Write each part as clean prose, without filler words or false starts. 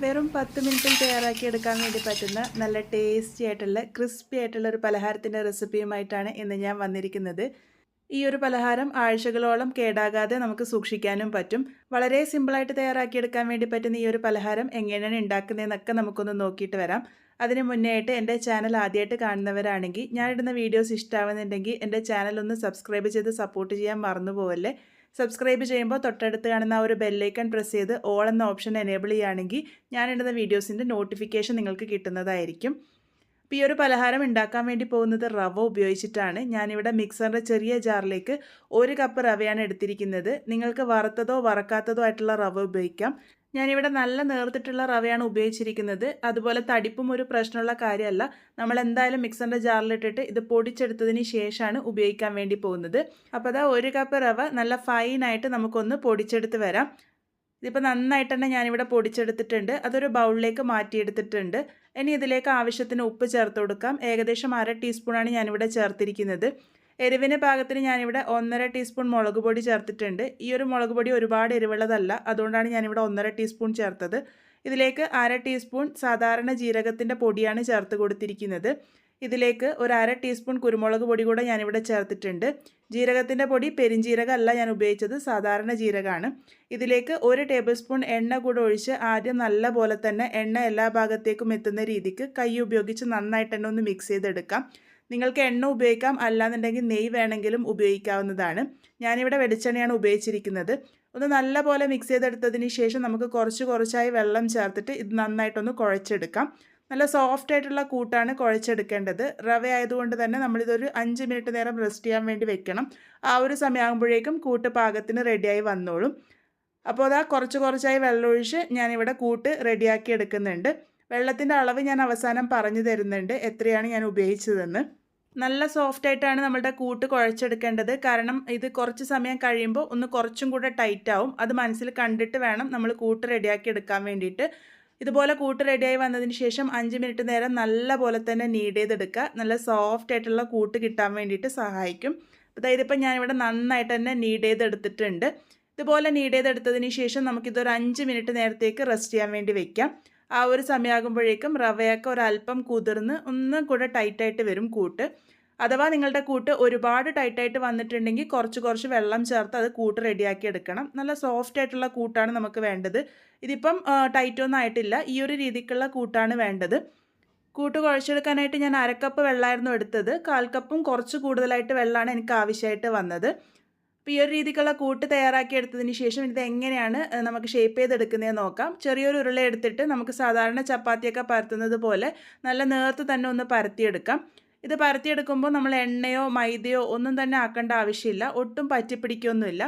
വെറും 10 മിനിറ്റിൽ തയ്യാറാക്കിയെടുക്കാൻ വേണ്ടി പറ്റുന്ന നല്ല ടേസ്റ്റി ആയിട്ടുള്ള ക്രിസ്പി ആയിട്ടുള്ള ഒരു പലഹാരത്തിൻ്റെ റെസിപ്പിയുമായിട്ടാണ് ഇന്ന് ഞാൻ വന്നിരിക്കുന്നത്. ഈ ഒരു പലഹാരം ആഴ്ചകളോളം കേടാകാതെ നമുക്ക് സൂക്ഷിക്കാനും പറ്റും. വളരെ സിമ്പിളായിട്ട് തയ്യാറാക്കിയെടുക്കാൻ വേണ്ടി പറ്റുന്ന ഈ ഒരു പലഹാരം എങ്ങനെയാണ് ഉണ്ടാക്കുന്നതെന്നൊക്കെ നമുക്കൊന്ന് നോക്കിയിട്ട് വരാം. അതിന് മുന്നേ ആയിട്ട് എൻ്റെ ചാനൽ ആദ്യമായിട്ട് കാണുന്നവരാണെങ്കിൽ ഞാനിടുന്ന വീഡിയോസ് ഇഷ്ടമാവുന്നുണ്ടെങ്കിൽ എൻ്റെ ചാനൽ ഒന്ന് സബ്സ്ക്രൈബ് ചെയ്ത് സപ്പോർട്ട് ചെയ്യാൻ മറന്നു പോവല്ലേ. സബ്സ്ക്രൈബ് ചെയ്യുമ്പോൾ തൊട്ടടുത്ത് കാണുന്ന ആ ഒരു ബെല്ലൈക്കൺ പ്രസ് ചെയ്ത് ഓൾ എന്ന ഓപ്ഷൻ എനേബിൾ ചെയ്യുകയാണെങ്കിൽ ഞാനിടുന്ന വീഡിയോസിൻ്റെ നോട്ടിഫിക്കേഷൻ നിങ്ങൾക്ക് കിട്ടുന്നതായിരിക്കും. അപ്പോൾ ഈ ഒരു പലഹാരം ഉണ്ടാക്കാൻ വേണ്ടി പോകുന്നത് റവ ഉപയോഗിച്ചിട്ടാണ്. ഞാനിവിടെ മിക്സറിൻ്റെ ചെറിയ ജാറിലേക്ക് 1 കപ്പ് റവയാണ് എടുത്തിരിക്കുന്നത്. നിങ്ങൾക്ക് വറുത്തതോ വറക്കാത്തതോ ആയിട്ടുള്ള റവ ഉപയോഗിക്കാം. ഞാനിവിടെ നല്ല നേർത്തിട്ടുള്ള റവയാണ് ഉപയോഗിച്ചിരിക്കുന്നത്. അതുപോലെ തടിപ്പും ഒരു പ്രശ്നമുള്ള കാര്യമല്ല. നമ്മൾ എന്തായാലും മിക്സറിൻ്റെ ജാറിലിട്ടിട്ട് ഇത് പൊടിച്ചെടുത്തതിന് ശേഷമാണ് ഉപയോഗിക്കാൻ വേണ്ടി പോകുന്നത്. അപ്പോൾ അതാ 1 കപ്പ് റവ നല്ല ഫൈനായിട്ട് നമുക്കൊന്ന് പൊടിച്ചെടുത്ത് വരാം. ഇതിപ്പോൾ നന്നായിട്ട് തന്നെ ഞാനിവിടെ പൊടിച്ചെടുത്തിട്ടുണ്ട്. അതൊരു ബൗളിലേക്ക് മാറ്റിയെടുത്തിട്ടുണ്ട്. ഇനി ഇതിലേക്ക് ആവശ്യത്തിന് ഉപ്പ് ചേർത്ത് കൊടുക്കാം. ഏകദേശം 1/2 ടീസ്പൂണാണ് ഞാനിവിടെ ചേർത്തിരിക്കുന്നത്. എരിവിന് പാകത്തിന് ഞാനിവിടെ 1.5 ടീസ്പൂൺ മുളക് പൊടി ചേർത്തിട്ടുണ്ട്. ഈ ഒരു മുളക് പൊടി ഒരുപാട് എരിവുള്ളതല്ല, അതുകൊണ്ടാണ് ഞാനിവിടെ 1.5 ടീസ്പൂൺ ചേർത്തത്. ഇതിലേക്ക് 1/2 ടീസ്പൂൺ സാധാരണ ജീരകത്തിൻ്റെ പൊടിയാണ് ചേർത്ത് കൊടുത്തിരിക്കുന്നത്. ഇതിലേക്ക് ഒരു 1/2 ടീസ്പൂൺ കുരുമുളക് പൊടി കൂടെ ഞാനിവിടെ ചേർത്തിട്ടുണ്ട്. ജീരകത്തിൻ്റെ പൊടി പെരിഞ്ജീരകമല്ല ഞാൻ ഉപയോഗിച്ചത്, സാധാരണ ജീരകമാണ്. ഇതിലേക്ക് 1 ടേബിൾ സ്പൂൺ എണ്ണ കൂടെ ഒഴിച്ച് ആദ്യം നല്ല പോലെ തന്നെ എണ്ണ എല്ലാ ഭാഗത്തേക്കും എത്തുന്ന രീതിക്ക് കൈ ഉപയോഗിച്ച് നന്നായിട്ട് തന്നെ ഒന്ന് മിക്സ് ചെയ്തെടുക്കാം. നിങ്ങൾക്ക് എണ്ണ ഉപയോഗിക്കാം, അല്ലാന്നുണ്ടെങ്കിൽ നെയ്യ് വേണമെങ്കിലും ഉപയോഗിക്കാവുന്നതാണ്. ഞാനിവിടെ വെളിച്ചെണ്ണയാണ് ഉപയോഗിച്ചിരിക്കുന്നത്. ഒന്ന് നല്ല പോലെ മിക്സ് ചെയ്തെടുത്തതിന് ശേഷം നമുക്ക് കുറച്ചായി വെള്ളം ചേർത്തിട്ട് ഇത് നന്നായിട്ടൊന്ന് കുഴച്ചെടുക്കാം. നല്ല സോഫ്റ്റ് ആയിട്ടുള്ള കൂട്ടാണ് കുഴച്ചെടുക്കേണ്ടത്. റവ ആയതുകൊണ്ട് തന്നെ നമ്മളിതൊരു 5 മിനിറ്റ് നേരം റെസ്റ്റ് ചെയ്യാൻ വേണ്ടി വെക്കണം. ആ ഒരു സമയമാകുമ്പോഴേക്കും കൂട്ട് പാകത്തിന് റെഡിയായി വന്നോളും. അപ്പോൾ അതാ കുറച്ചായി വെള്ളമൊഴിച്ച് ഞാനിവിടെ കൂട്ട് റെഡിയാക്കി എടുക്കുന്നുണ്ട്. വെള്ളത്തിൻ്റെ അളവ് ഞാൻ അവസാനം പറഞ്ഞു തരുന്നുണ്ട്, എത്രയാണ് ഞാൻ ഉപയോഗിച്ചതെന്ന്. നല്ല സോഫ്റ്റായിട്ടാണ് നമ്മളുടെ കൂട്ട് കുഴച്ചെടുക്കേണ്ടത്. കാരണം ഇത് കുറച്ച് സമയം കഴിയുമ്പോൾ ഒന്ന് കുറച്ചും കൂടെ ടൈറ്റ് ആവും. അത് മനസ്സിൽ കണ്ടിട്ട് വേണം നമ്മൾ കൂട്ട് റെഡിയാക്കി എടുക്കാൻ വേണ്ടിയിട്ട്. ഇതുപോലെ കൂട്ട് റെഡിയായി വന്നതിന് ശേഷം 5 മിനിറ്റ് നേരം നല്ല പോലെ തന്നെ നീഡ് ചെയ്തെടുക്കുക. നല്ല സോഫ്റ്റ് ആയിട്ടുള്ള കൂട്ട് കിട്ടാൻ വേണ്ടിയിട്ട് സഹായിക്കും. അതായത് ഇപ്പം ഞാനിവിടെ നന്നായിട്ട് തന്നെ നീഡ് ചെയ്തെടുത്തിട്ടുണ്ട്. ഇതുപോലെ നീഡ് ചെയ്തെടുത്തതിന് ശേഷം നമുക്കിതൊരു 5 മിനിറ്റ് നേരത്തേക്ക് റെസ്റ്റ് ചെയ്യാൻ വേണ്ടി വെക്കാം. ആ ഒരു സമയമാകുമ്പോഴേക്കും റവയൊക്കെ ഒരല്പം കുതിർന്ന് ഒന്നും കൂടെ ടൈറ്റായിട്ട് വരും കൂട്ട്. അഥവാ നിങ്ങളുടെ കൂട്ട് ഒരുപാട് ടൈറ്റായിട്ട് വന്നിട്ടുണ്ടെങ്കിൽ കുറച്ച് വെള്ളം ചേർത്ത് അത് കൂട്ട് റെഡിയാക്കി എടുക്കണം. നല്ല സോഫ്റ്റ് ആയിട്ടുള്ള കൂട്ടാണ് നമുക്ക് വേണ്ടത്. ഇതിപ്പം ടൈറ്റൊന്നും ആയിട്ടില്ല, ഈ ഒരു രീതിക്കുള്ള കൂട്ടാണ് വേണ്ടത്. കൂട്ട് കുഴച്ചെടുക്കാനായിട്ട് ഞാൻ 1/2 കപ്പ് വെള്ളമായിരുന്നു എടുത്തത്. 1/4 കപ്പും കുറച്ച് കൂടുതലായിട്ട് വെള്ളമാണ് എനിക്ക് ആവശ്യമായിട്ട് വന്നത്. അപ്പോൾ ഈ ഒരു രീതിക്കുള്ള കൂട്ട് തയ്യാറാക്കി എടുത്തതിന് ശേഷം ഇത് എങ്ങനെയാണ് നമുക്ക് ഷേപ്പ് ചെയ്തെടുക്കുന്നതെന്ന് നോക്കാം. ചെറിയൊരു ഉരുള എടുത്തിട്ട് നമുക്ക് സാധാരണ ചപ്പാത്തിയൊക്കെ പരത്തുന്നത് പോലെ നല്ല നേർത്ത് തന്നെ ഒന്ന് പരത്തിയെടുക്കാം. ഇത് പരത്തിയെടുക്കുമ്പോൾ നമ്മൾ എണ്ണയോ മൈദയോ ഒന്നും തന്നെ ആക്കേണ്ട ആവശ്യമില്ല. ഒട്ടും പറ്റിപ്പിടിക്കൊന്നുമില്ല.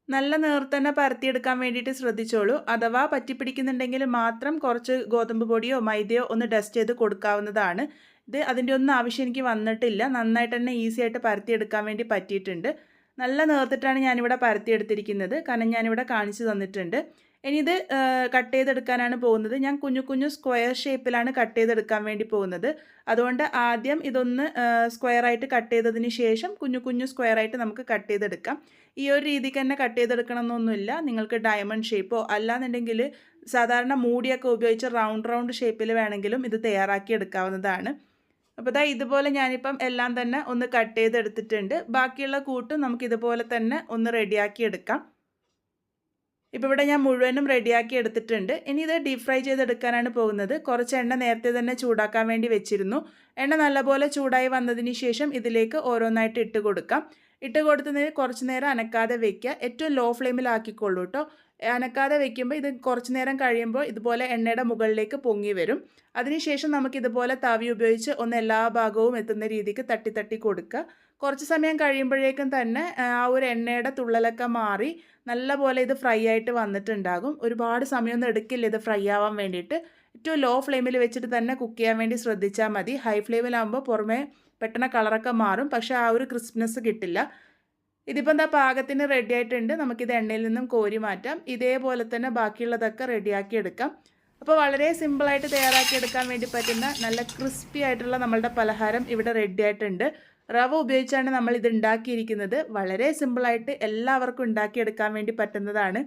നല്ല നേർത്ത് തന്നെ പരത്തിയെടുക്കാൻ വേണ്ടിയിട്ട് ശ്രദ്ധിച്ചോളൂ. അഥവാ പറ്റിപ്പിടിക്കുന്നുണ്ടെങ്കിൽ മാത്രം കുറച്ച് ഗോതമ്പ് പൊടിയോ മൈദയോ ഒന്ന് ഡസ്റ്റ് ചെയ്ത് കൊടുക്കാവുന്നതാണ്. ഇത് അതിൻ്റെ ഒന്നും ആവശ്യം എനിക്ക് വന്നിട്ടില്ല. നന്നായിട്ട് തന്നെ ഈസി ആയിട്ട് പരത്തിയെടുക്കാൻ വേണ്ടി പറ്റിയിട്ടുണ്ട്. നല്ല നേർത്തിട്ടാണ് ഞാനിവിടെ പരത്തിയെടുത്തിരിക്കുന്നത്. കാരണം ഞാനിവിടെ കാണിച്ചു തന്നിട്ടുണ്ട്. ഇനി ഇത് കട്ട് ചെയ്തെടുക്കാനാണ് പോകുന്നത്. ഞാൻ കുഞ്ഞു സ്ക്വയർ ഷേപ്പിലാണ് കട്ട് ചെയ്തെടുക്കാൻ വേണ്ടി പോകുന്നത്. അതുകൊണ്ട് ആദ്യം ഇതൊന്ന് സ്ക്വയറായിട്ട് കട്ട് ചെയ്തതിന് ശേഷം കുഞ്ഞു സ്ക്വയറായിട്ട് നമുക്ക് കട്ട് ചെയ്തെടുക്കാം. ഈ ഒരു രീതിക്ക് തന്നെ കട്ട് ചെയ്തെടുക്കണം എന്നൊന്നുമില്ല. നിങ്ങൾക്ക് ഡയമണ്ട് ഷേപ്പോ അല്ലാന്നുണ്ടെങ്കിൽ സാധാരണ മൂടിയൊക്കെ ഉപയോഗിച്ച് റൗണ്ട് ഷേപ്പിൽ വേണമെങ്കിലും ഇത് തയ്യാറാക്കി എടുക്കാവുന്നതാണ്. അപ്പോൾ ദാ ഇതുപോലെ ഞാനിപ്പം എല്ലാം തന്നെ ഒന്ന് കട്ട് ചെയ്തെടുത്തിട്ടുണ്ട്. ബാക്കിയുള്ള കൂട്ടും നമുക്ക് ഇതുപോലെ തന്നെ ഒന്ന് റെഡിയാക്കി എടുക്കാം. ഇപ്പോൾ ഇവിടെ ഞാൻ മുഴുവനും റെഡിയാക്കി എടുത്തിട്ടുണ്ട്. ഇനി ഇത് ഡീപ് ഫ്രൈ ചെയ്തെടുക്കാനാണ് പോകുന്നത്. കുറച്ച് എണ്ണ നേരത്തെ തന്നെ ചൂടാക്കാൻ വേണ്ടി വെച്ചിരുന്നു. എണ്ണ നല്ലപോലെ ചൂടായി വന്നതിന് ശേഷം ഇതിലേക്ക് ഓരോന്നായിട്ട് ഇട്ട് കൊടുക്കാം. ഇട്ട് കൊടുത്തതിന് കുറച്ച് നേരം അനക്കാതെ വെക്കുക. ഏറ്റവും ലോ ഫ്ലെയിമിലാക്കിക്കൊള്ളൂ കേട്ടോ. അനക്കാതെ വെക്കുമ്പോൾ ഇത് കുറച്ച് നേരം കഴിയുമ്പോൾ ഇതുപോലെ എണ്ണയുടെ മുകളിലേക്ക് പൊങ്ങി വരും. അതിനുശേഷം നമുക്കിതുപോലെ തവി ഉപയോഗിച്ച് ഒന്ന് എല്ലാ ഭാഗവും എത്തുന്ന രീതിക്ക് തട്ടി കൊടുക്കുക. കുറച്ച് സമയം കഴിയുമ്പോഴേക്കും തന്നെ ആ ഒരു എണ്ണയുടെ തുള്ളലൊക്കെ മാറി നല്ലപോലെ ഇത് ഫ്രൈ ആയിട്ട് വന്നിട്ടുണ്ടാകും. ഒരുപാട് സമയമൊന്നും എടുക്കില്ല ഇത് ഫ്രൈ ആവാൻ വേണ്ടിയിട്ട്. ഏറ്റവും ലോ ഫ്ലെയിമിൽ വെച്ചിട്ട് തന്നെ കുക്ക് ചെയ്യാൻ വേണ്ടി ശ്രദ്ധിച്ചാൽ മതി. ഹൈ ഫ്ലെയിമിലാകുമ്പോൾ പുറമേ പെട്ടെന്ന് കളറൊക്കെ മാറും, പക്ഷേ ആ ഒരു ക്രിസ്പ്നെസ് കിട്ടില്ല. ഇതിപ്പോൾ എന്താ പാകത്തിന് റെഡി ആയിട്ടുണ്ട്. നമുക്കിത് എണ്ണയിൽ നിന്നും കോരി മാറ്റാം. ഇതേപോലെ തന്നെ ബാക്കിയുള്ളതൊക്കെ റെഡിയാക്കി എടുക്കാം. അപ്പോൾ വളരെ സിമ്പിളായിട്ട് തയ്യാറാക്കി എടുക്കാൻ വേണ്ടി പറ്റുന്ന നല്ല ക്രിസ്പി ആയിട്ടുള്ള നമ്മളുടെ പലഹാരം ഇവിടെ റെഡി ആയിട്ടുണ്ട്. റവ ഉപയോഗിച്ചാണ് നമ്മൾ ഇത് ഉണ്ടാക്കിയിരിക്കുന്നത്. വളരെ സിമ്പിളായിട്ട് എല്ലാവർക്കും ഉണ്ടാക്കിയെടുക്കാൻ വേണ്ടി പറ്റുന്നതാണ്.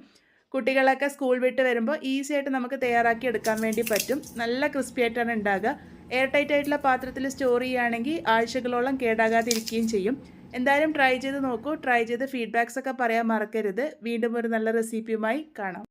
കുട്ടികളൊക്കെ സ്കൂൾ വിട്ട് വരുമ്പോൾ ഈസി ആയിട്ട് നമുക്ക് തയ്യാറാക്കി എടുക്കാൻ വേണ്ടി പറ്റും. നല്ല ക്രിസ്പി ആയിട്ടാണ് ഉണ്ടാകുക. എയർ ടൈറ്റ് ആയിട്ടുള്ള പാത്രത്തിൽ സ്റ്റോർ ചെയ്യുകയാണെങ്കിൽ ആഴ്ചകളോളം കേടാകാതെ ഇരിക്കുകയും ചെയ്യും. എന്തായാലും ട്രൈ ചെയ്ത് നോക്കൂ. ട്രൈ ചെയ്ത് ഫീഡ്ബാക്സ് ഒക്കെ പറയാൻ മറക്കരുത്. വീണ്ടും ഒരു നല്ല റെസിപ്പിയുമായി കാണാം.